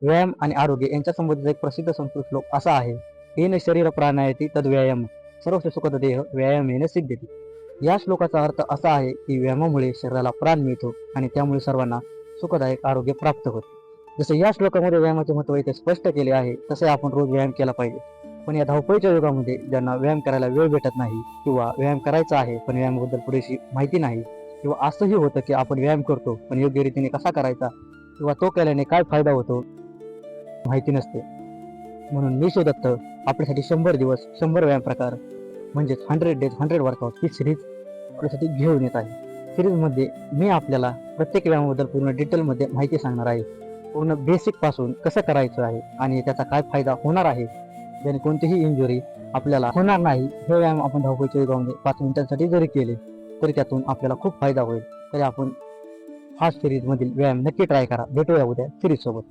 व्यायाम आणि आरोग्य यांच्या संबंधित एक प्रसिद्ध संस्कृत श्लोक असा आहे, येन शरीर प्राणायती तद व्यायाम सर्वस्य सुखद देह व्यायामेन सिद्धती. या श्लोकाचा अर्थ असा आहे की व्यायामामुळे शरीराला प्राण मिळतो आणि त्यामुळे सर्वांना सुखदायक आरोग्य प्राप्त होते. जसे या श्लोकामध्ये व्यायामाचे महत्त्व इथे स्पष्ट केले आहे, तसे आपण रोज व्यायाम केला पाहिजे. पण या धावपळीच्या युगामध्ये ज्यांना व्यायाम करायला वेळ भेटत नाही किंवा व्यायाम करायचा आहे पण व्यायामाबद्दल पुरेशी माहिती नाही, किंवा असंही होतं की आपण व्यायाम करतो पण योग्य रीतीने कसा करायचा किंवा तो केल्याने काय फायदा होतो माहिती नसते. म्हणून मी शिवदत्त आपल्यासाठी 100 दिवस 100 व्यायाम प्रकार म्हणजेच 100 डेज 100 वर्कआउट ही सिरीज आपल्यासाठी घेऊन येत आहे. सिरीजमध्ये मी आपल्याला प्रत्येक व्यायामाबद्दल पूर्ण डिटेलमध्ये माहिती सांगणार आहे. पूर्ण बेसिक पासून कसं करायचं आहे आणि त्याचा काय फायदा होणार आहे, ज्याने कोणतीही इंजुरी आपल्याला होणार नाही. हे व्यायाम आपण धावपळीच्या युगामध्ये 5 मिनिटांसाठी जरी केले तरी त्यातून आपल्याला खूप फायदा होईल. तरी आपण फास्ट सिरीज मधील व्यायाम नक्की ट्राय करा. भेटूया उद्या सिरीज सोबत.